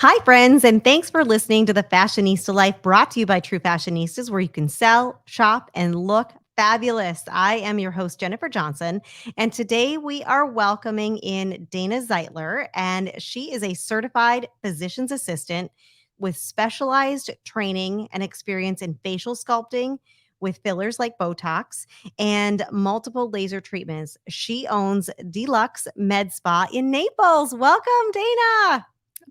Hi, friends, and thanks for listening to the Fashionista Life brought to you by True Fashionistas, where you can sell, shop, and look fabulous. I am your host, Jennifer Johnson, and today we are welcoming in Dana Zeitler, and she is a certified physician's assistant with specialized training and experience in facial sculpting with fillers like Botox and multiple laser treatments. She owns DeLux Med Spa in Naples. Welcome, Dana.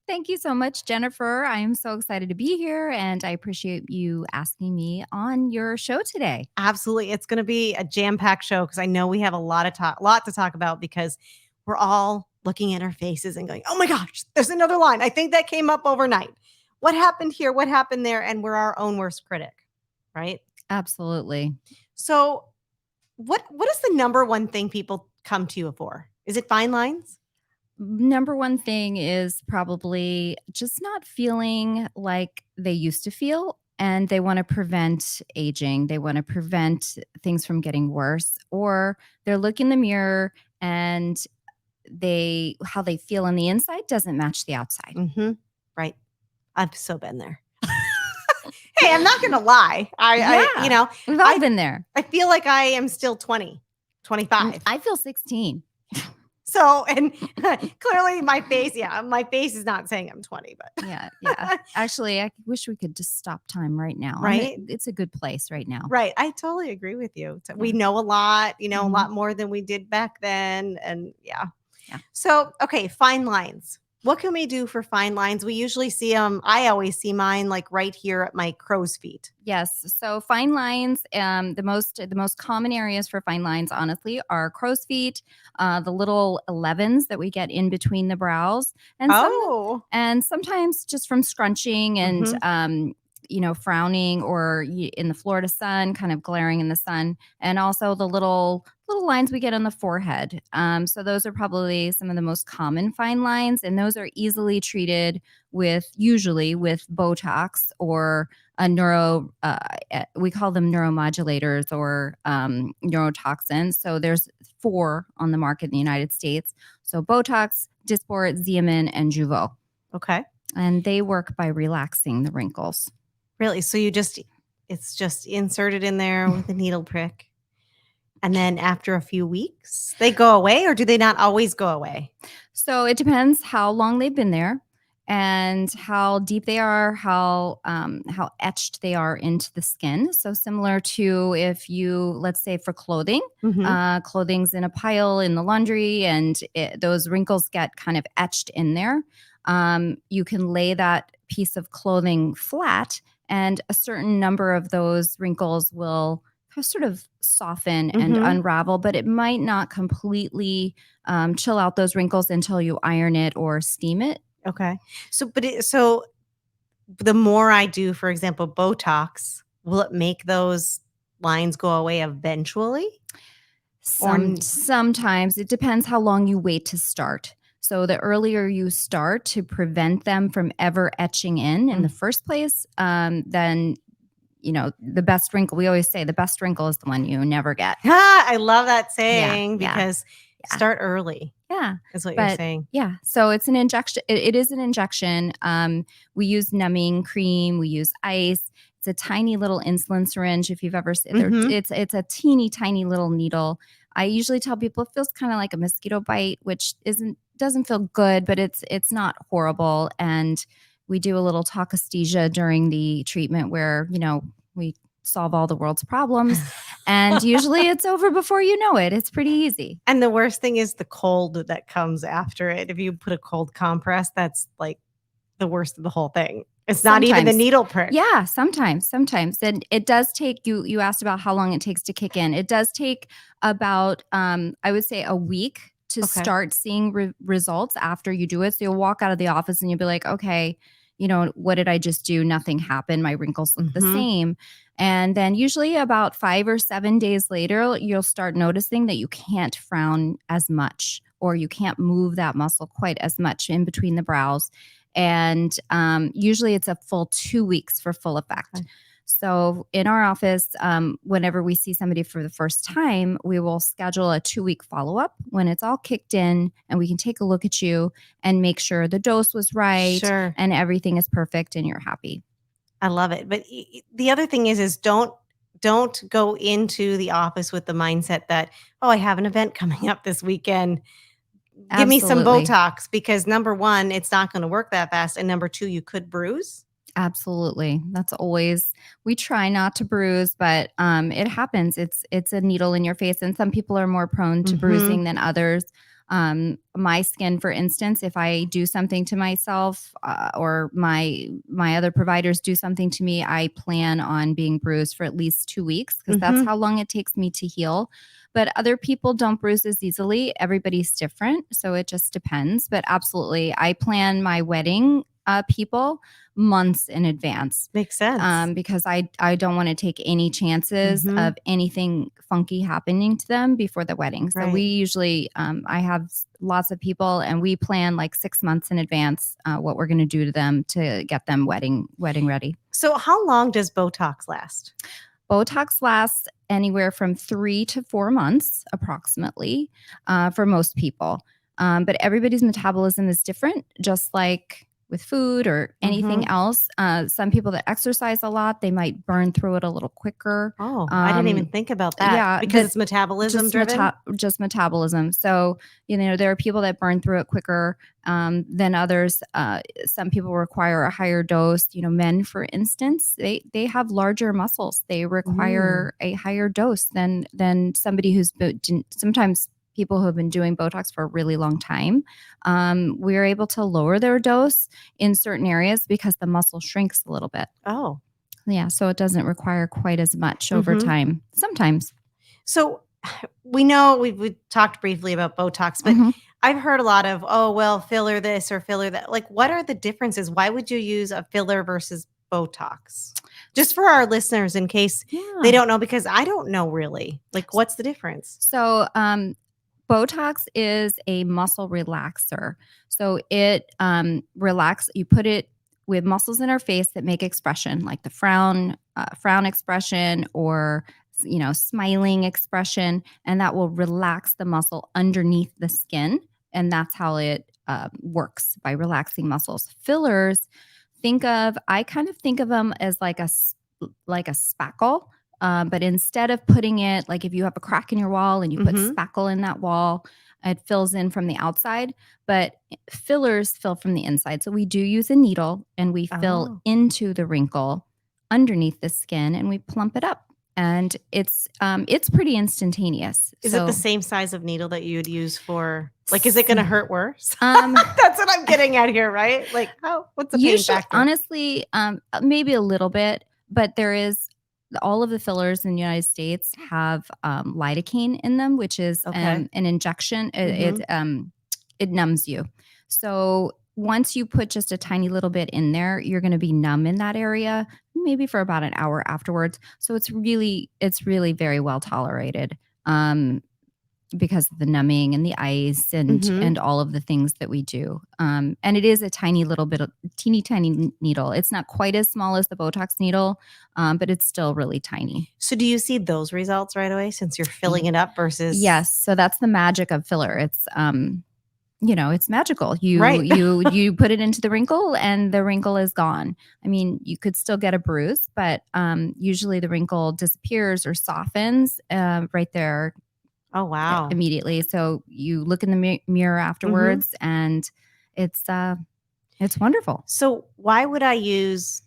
Thank you so much, Jennifer. I am so excited to be here, and I appreciate you asking me on your show today. Absolutely. It's going to be a jam-packed show because I know we have a lot to talk about because we're all looking at our faces and going, "Oh my gosh, there's another line. I think that came up overnight. What happened here? What happened there?" And we're our own worst critic, right? Absolutely. So, what is the number one thing people come to you for? Is it fine lines? Number one thing is probably just not feeling like they used to feel, and they want to prevent aging. They want to prevent things from getting worse, or they're looking in the mirror and how they feel on the inside doesn't match the outside. Mm-hmm. Right. I've so been there. Hey, I'm not going to lie. We've all been there. I feel like I am still 20, 25. I feel 16. So, and clearly my face is not saying I'm 20, but yeah. Actually, I wish we could just stop time right now. Right? It's a good place right now. Right. I totally agree with you. So we know a lot, a Mhm. lot more than we did back then. And yeah. Yeah. So, okay, fine lines. What can we do for fine lines? We usually see them. I always see mine like right here at my crow's feet. Yes. So fine lines, the most common areas for fine lines, honestly, are crow's feet, the little 11s that we get in between the brows, and sometimes just from scrunching and frowning or in the Florida sun, kind of glaring in the sun, and also the little lines we get on the forehead. So those are probably some of the most common fine lines, and those are easily treated usually with Botox or a we call them neuromodulators or neurotoxins. So there's 4 on the market in the United States. So Botox, Dysport, Xeomin, and Jeuveau. Okay. And they work by relaxing the wrinkles. Really? So it's just inserted in there with a needle prick. And then after a few weeks, they go away, or do they not always go away? So it depends how long they've been there and how deep they are, how etched they are into the skin. So similar to if you, let's say for clothing, clothing's in a pile in the laundry and those wrinkles get kind of etched in there. You can lay that piece of clothing flat and a certain number of those wrinkles will sort of soften and unravel, but it might not completely chill out those wrinkles until you iron it or steam it. Okay. So the more I do, for example, Botox, will it make those lines go away eventually? Sometimes it depends how long you wait to start. So the earlier you start to prevent them from ever etching in the first place, then the best wrinkle, we always say the best wrinkle is the one you never get. I love that saying because start early. Yeah. Is what you're saying. Yeah. So it's an injection. It is an injection. We use numbing cream. We use ice. It's a tiny little insulin syringe. If you've ever seen it's a teeny tiny little needle. I usually tell people it feels kind of like a mosquito bite, which doesn't feel good, but it's not horrible. And we do a little talkesthesia during the treatment where, we solve all the world's problems. And usually it's over before you know it. It's pretty easy. And the worst thing is the cold that comes after it. If you put a cold compress, that's like the worst of the whole thing. It's not even the needle prick. Yeah, sometimes. And it does take, you asked about how long it takes to kick in. It does take about, I would say a week to start seeing results after you do it. So you'll walk out of the office and you'll be like, okay, what did I just do? Nothing happened. My wrinkles look the same. And then usually about 5 or 7 days later, you'll start noticing that you can't frown as much or you can't move that muscle quite as much in between the brows. And usually it's a full 2 weeks for full effect. So in our office, whenever we see somebody for the first time, we will schedule a 2-week follow-up when it's all kicked in, and we can take a look at you and make sure the dose was right and everything is perfect and you're happy. I love it. But the other thing is don't go into the office with the mindset that, oh, I have an event coming up this weekend. Give me some Absolutely. Botox, because number one, it's not going to work that fast. And number two, you could bruise. Absolutely. That's always, we try not to bruise, but it happens. It's a needle in your face, and some people are more prone to bruising than others. My skin, for instance, if I do something to myself or my other providers do something to me, I plan on being bruised for at least 2 weeks, because that's how long it takes me to heal. But other people don't bruise as easily. Everybody's different, so it just depends. But absolutely, I plan my wedding people months in advance. Makes sense. Because I don't want to take any chances of anything funky happening to them before the wedding. So we usually, I have lots of people, and we plan like 6 months in advance what we're going to do to them to get them wedding ready. So how long does Botox last? Botox lasts anywhere from 3 to 4 months approximately for most people. But everybody's metabolism is different, just like with food or anything else. Some people that exercise a lot, they might burn through it a little quicker. Oh, I didn't even think about that. Yeah, because it's metabolism driven. Just metabolism. So, there are people that burn through it quicker than others. Some people require a higher dose. Men, for instance, they have larger muscles. They require a higher dose than somebody who's sometimes people who have been doing Botox for a really long time. We're able to lower their dose in certain areas because the muscle shrinks a little bit. Oh. Yeah, so it doesn't require quite as much over time, sometimes. So we know we've talked briefly about Botox, but I've heard a lot of, oh, well, filler this or filler that. Like, what are the differences? Why would you use a filler versus Botox? Just for our listeners, in case they don't know, because I don't know really. Like, what's the difference? So, Botox is a muscle relaxer. So it you put it with muscles in our face that make expression, like the frown expression, or smiling expression, and that will relax the muscle underneath the skin, and that's how it works, by relaxing muscles. Fillers, I kind of think of them as like a spackle. But instead of putting it, like if you have a crack in your wall and you put spackle in that wall, it fills in from the outside, but fillers fill from the inside. So we do use a needle, and we fill into the wrinkle underneath the skin, and we plump it up. And it's pretty instantaneous. Is it the same size of needle that you would use for, like, is it going to hurt worse? That's what I'm getting at here, right? Like, what's the pain factor? Honestly, maybe a little bit, but there is, all of the fillers in the United States have lidocaine in them, which is an injection. It numbs you. So once you put just a tiny little bit in there, you're going to be numb in that area, maybe for about an hour afterwards. So it's really very well tolerated because of the numbing and the ice and all of the things that we do. And it is a tiny little bit of teeny tiny needle. It's not quite as small as the Botox needle, but it's still really tiny. So do you see those results right away, since you're filling it up versus? Yes. So that's the magic of filler. It's it's magical. You put it into the wrinkle, and the wrinkle is gone. I mean, you could still get a bruise, but usually the wrinkle disappears or softens right there. Oh, wow. Immediately. So you look in the mirror afterwards, and it's wonderful. So why would I use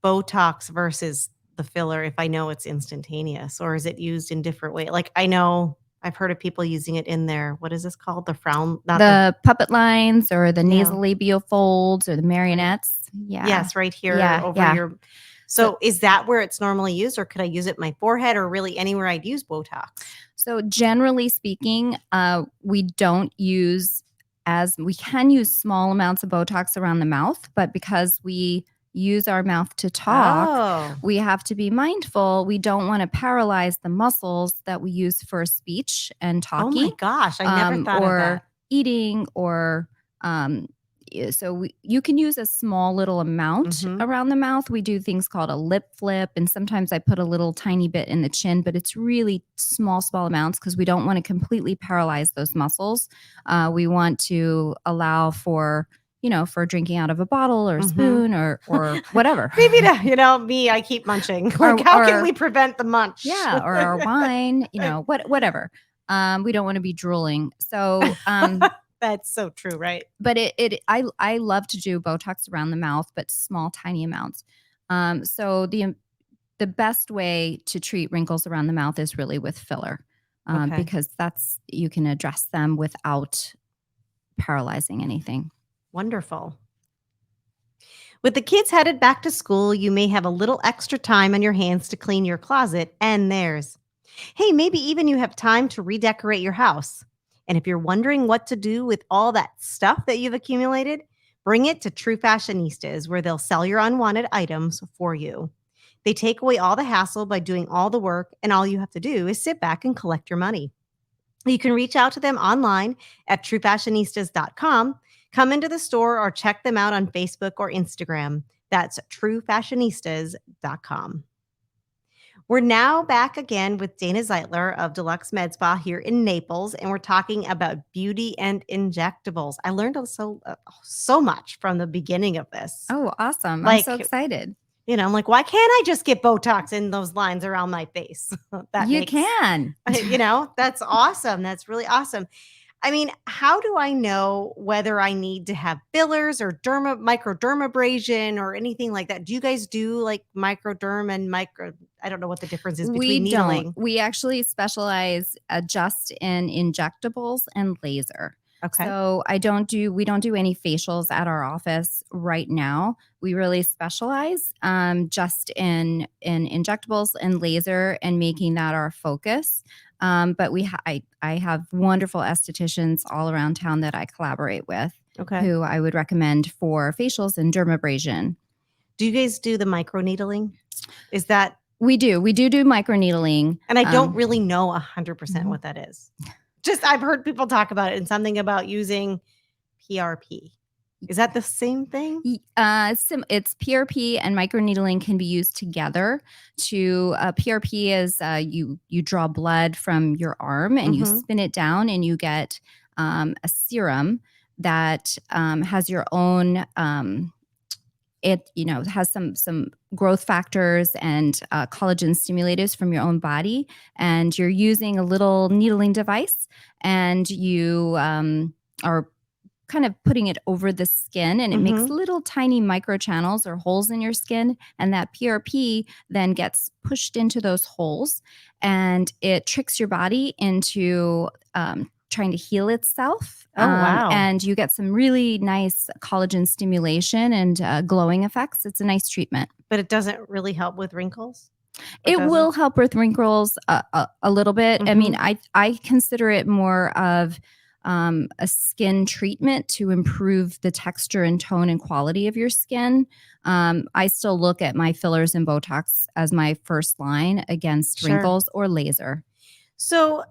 Botox versus the filler if I know it's instantaneous, or is it used in different ways? Like, I know I've heard of people using it in their, what is this called? The frown, not the puppet lines, or the nasolabial folds, or the marionettes. Yeah. Yes, right here over your. So is that where it's normally used, or could I use it in my forehead, or really anywhere I'd use Botox? So generally speaking, we don't use we can use small amounts of Botox around the mouth, but because we use our mouth to talk, we have to be mindful. We don't want to paralyze the muscles that we use for speech and talking. Oh my gosh, I never thought of that. Or eating, or you can use a small little amount around the mouth. We do things called a lip flip, and sometimes I put a little tiny bit in the chin, but it's really small amounts because we don't want to completely paralyze those muscles. We want to allow for for drinking out of a bottle or a spoon or whatever. Maybe me, I keep munching. Like, how can we prevent the munch? Yeah, or our wine, whatever. We don't want to be drooling. So that's so true, right? But I love to do Botox around the mouth, but small, tiny amounts. So the best way to treat wrinkles around the mouth is really with filler, because you can address them without paralyzing anything. Wonderful. With the kids headed back to school, you may have a little extra time on your hands to clean your closet and theirs. Hey, maybe even you have time to redecorate your house. And if you're wondering what to do with all that stuff that you've accumulated, bring it to True Fashionistas, where they'll sell your unwanted items for you. They take away all the hassle by doing all the work, and all you have to do is sit back and collect your money. You can reach out to them online at truefashionistas.com. Come into the store or check them out on Facebook or Instagram. That's truefashionistas.com. We're now back again with Dana Zeitler of DeLux Med Spa here in Naples, and we're talking about beauty and injectables. I learned so much from the beginning of this. Oh, awesome. I'm so excited. I'm like, why can't I just get Botox in those lines around my face? You can. That's awesome. That's really awesome. I mean, how do I know whether I need to have fillers or microdermabrasion or anything like that? Do you guys do like microderm and I don't know what the difference is between needling. Don't. We actually specialize just in injectables and laser. Okay. So we don't do any facials at our office right now. We really specialize just in injectables and laser and making that our focus. But I have wonderful estheticians all around town that I collaborate with, who I would recommend for facials and dermabrasion. Do you guys do the microneedling? Is that? We do microneedling. And I don't really know 100% what that is. Just I've heard people talk about it and something about using PRP. Is that the same thing? It's PRP and microneedling can be used together. PRP is you draw blood from your arm and you spin it down and you get a serum that has your own. It has some growth factors and collagen stimulators from your own body, and you're using a little needling device, and you are kind of putting it over the skin, and it makes little tiny microchannels or holes in your skin, and that PRP then gets pushed into those holes, and it tricks your body into trying to heal itself. Oh, wow. And you get some really nice collagen stimulation and glowing effects. It's a nice treatment. But it doesn't really help with wrinkles? It will help with wrinkles a little bit. I mean, I consider it more of a skin treatment to improve the texture and tone and quality of your skin. I still look at my fillers and Botox as my first line against wrinkles or laser. So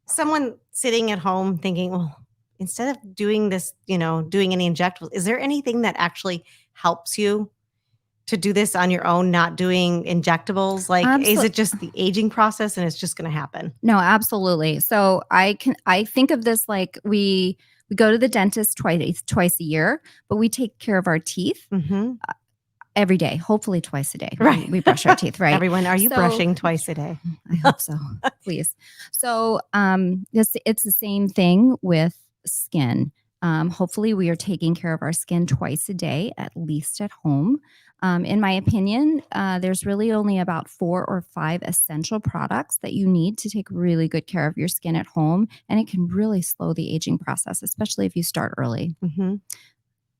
someone sitting at home thinking, well, instead of doing this, doing any injectables, is there anything that actually helps you to do this on your own, not doing injectables? Like, is it just the aging process and it's just going to happen? No, absolutely. So I think of this like we go to the dentist twice a year, but we take care of our teeth every day, hopefully twice a day. Right. We brush our teeth, right? Everyone, are you brushing twice a day? I hope so, please. So it's the same thing with skin. Hopefully we are taking care of our skin twice a day, at least at home. In my opinion, there's really only about 4 or 5 essential products that you need to take really good care of your skin at home. And it can really slow the aging process, especially if you start early.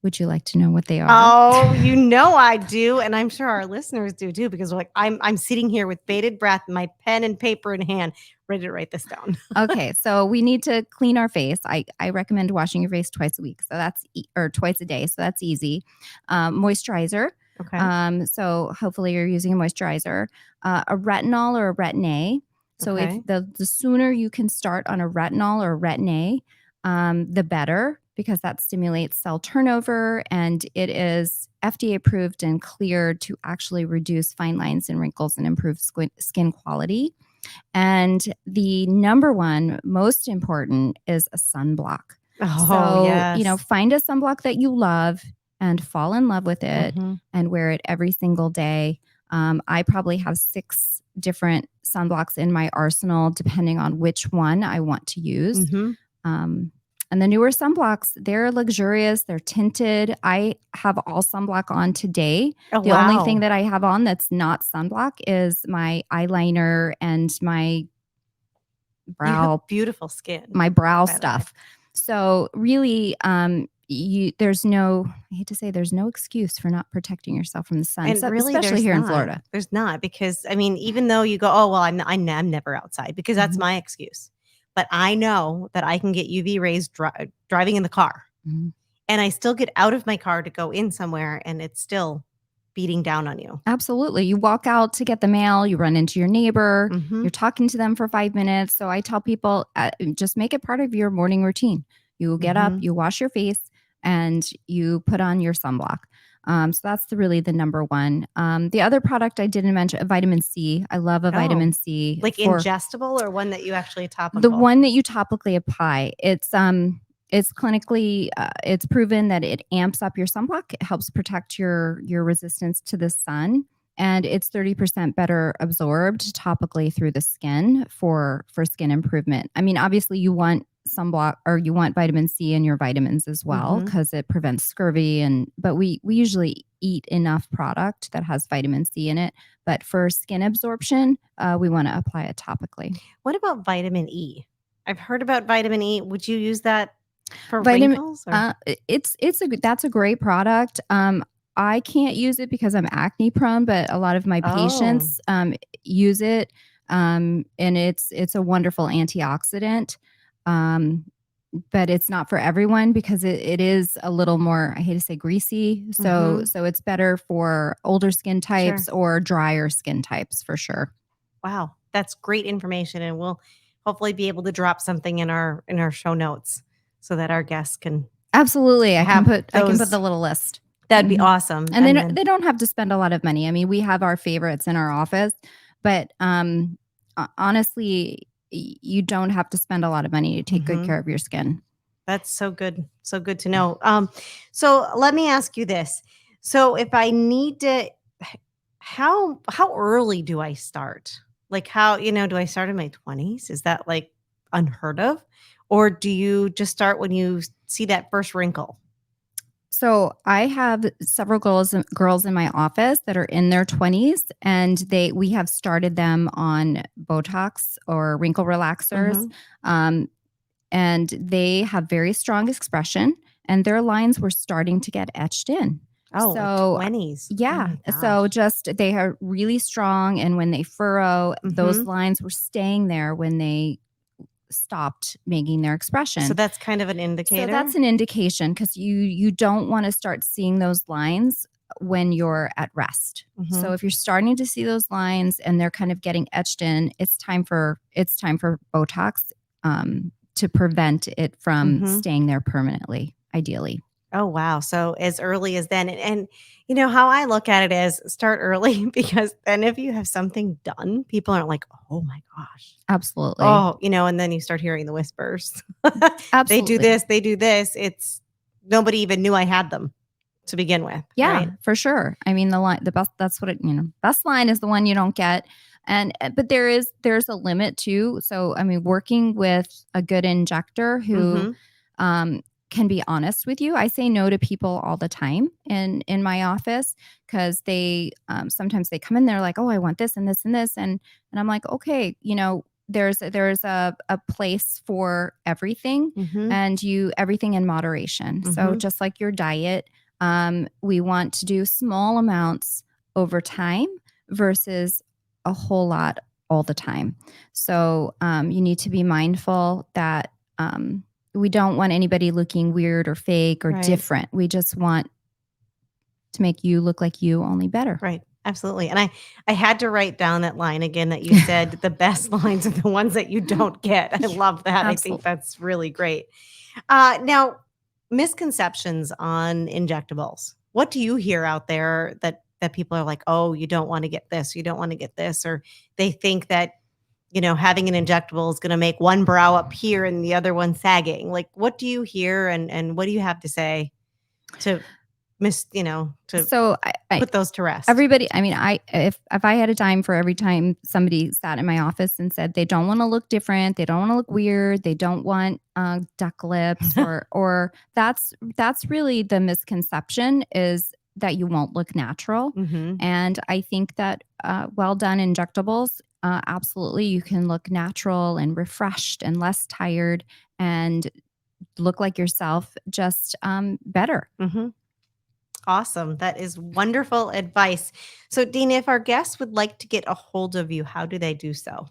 Would you like to know what they are? Oh, I do. And I'm sure our listeners do too, because I'm sitting here with bated breath, my pen and paper in hand, ready to write this down. Okay. So we need to clean our face. I recommend washing your face twice a week. So or twice a day. So that's easy. Moisturizer. Okay. So hopefully you're using a moisturizer, a retinol or a Retin-A. So if the sooner you can start on a retinol or a Retin-A, the better. because that stimulates cell turnover, and it is FDA approved and cleared to actually reduce fine lines and wrinkles and improve skin quality. And the number one most important is a sunblock. Oh, yes. Find a sunblock that you love and fall in love with it and wear it every single day. I probably have 6 different sunblocks in my arsenal, depending on which one I want to use. And the newer sunblocks, they're luxurious, they're tinted. I have all sunblock on today. Oh, the only thing that I have on that's not sunblock is my eyeliner and my brow. You have beautiful skin. My brow stuff. So really, there's no, I hate to say, there's no excuse for not protecting yourself from the sun, and really, especially here in Florida. There's not, because I mean, even though you go, oh well, I'm never outside, because that's my excuse. But I know that I can get UV rays driving in the car, and I still get out of my car to go in somewhere, and it's still beating down on you. Absolutely. You walk out to get the mail, you run into your neighbor, you're talking to them for 5 minutes. So I tell people, just make it part of your morning routine. You get up, you wash your face, and you put on your sunblock. So that's really the number one. The other product I didn't mention, vitamin C. I love a vitamin C. Like ingestible, or one that you actually topical? The one that you topically apply. It's clinically, it's proven that it amps up your sunblock. It helps protect your resistance to the sun, and it's 30% better absorbed topically through the skin for skin improvement. I mean, obviously you want sunblock, or you want vitamin C in your vitamins as well, because it prevents scurvy. But we usually eat enough product that has vitamin C in it. But for skin absorption, we want to apply it topically. What about vitamin E? I've heard about vitamin E. Would you use that for wrinkles? That's a great product. I can't use it because I'm acne prone, but a lot of my patients use it. And it's a wonderful antioxidant. But it's not for everyone, because it is a little more, I hate to say, greasy. So it's better for older skin types or drier skin types, for sure. Wow, that's great information, and we'll hopefully be able to drop something in our show notes so that our guests can. Absolutely, I can put the little list. That'd be awesome. And they don't have to spend a lot of money. I mean, we have our favorites in our office, but honestly, you don't have to spend a lot of money to take good care of your skin. That's so good. So good to know. So let me ask you this. So if I need to, how early do I start? Like, how, do I start in my 20s? Is that like unheard of? Or do you just start when you see that first wrinkle? So I have several girls in my office that are in their 20s, and we have started them on Botox or wrinkle relaxers. And they have very strong expression, and their lines were starting to get etched in. Oh, so, like 20s. Yeah. So they are really strong, and when they furrow, those lines were staying there when they stopped making their expression. So that's kind of an indicator? So that's an indication, because you don't want to start seeing those lines when you're at rest. So if you're starting to see those lines and they're kind of getting etched in, it's time for Botox to prevent it from staying there permanently, ideally. Oh, wow. So as early as then. And how I look at it is start early, because then if you have something done, people aren't like, oh my gosh. Absolutely. Oh, and then you start hearing the whispers. Absolutely. They do this. It's nobody even knew I had them to begin with. Yeah, right? For sure. I mean, the best, that's what best line is the one you don't get. But there's a limit too. So, I mean, working with a good injector who, can be honest with you. I say no to people all the time in my office, because they sometimes they come in, they're like, oh, I want this and this and this. And I'm like, okay, there's a place for everything, and everything in moderation. So just like your diet, we want to do small amounts over time versus a whole lot all the time. So you need to be mindful that we don't want anybody looking weird or fake or different. We just want to make you look like you, only better. Right. Absolutely. And I had to write down that line again that you said, the best lines are the ones that you don't get. I love that. Absolutely. I think that's really great. Now, misconceptions on injectables. What do you hear out there that people are like, oh, you don't want to get this, you don't want to get this, or they think that having an injectable is going to make one brow up here and the other one sagging. Like, what do you hear, and what do you have to say to So put those to rest? Everybody, I mean, if I had a dime for every time somebody sat in my office and said they don't want to look different, they don't want to look weird, they don't want duck lips, or that's really the misconception, is that you won't look natural. Mm-hmm. And I think that well done injectables, absolutely, you can look natural and refreshed and less tired and look like yourself, just better. Mm-hmm. Awesome. That is wonderful advice. So, Dina, if our guests would like to get a hold of you, how do they do so?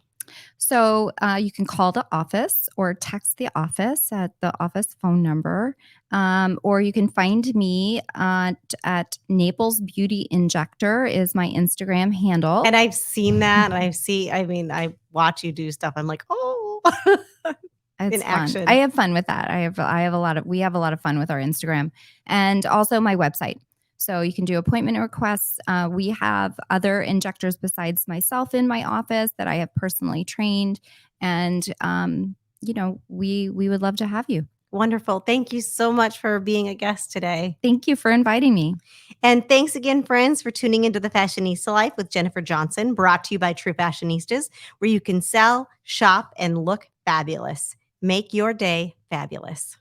So you can call the office or text the office at the office phone number, or you can find me at Naples Beauty Injector is my Instagram handle. And I've seen that, and I watch you do stuff. I'm like, oh, it's in fun. action. I have fun with that. We have a lot of fun with our Instagram, and also my website. So you can do appointment requests. We have other injectors besides myself in my office that I have personally trained, and we would love to have you. Wonderful. Thank you so much for being a guest today. Thank you for inviting me. And thanks again, friends, for tuning into the Fashionista Life with Jennifer Johnson, brought to you by True Fashionistas, where you can sell, shop, and look fabulous. Make your day fabulous.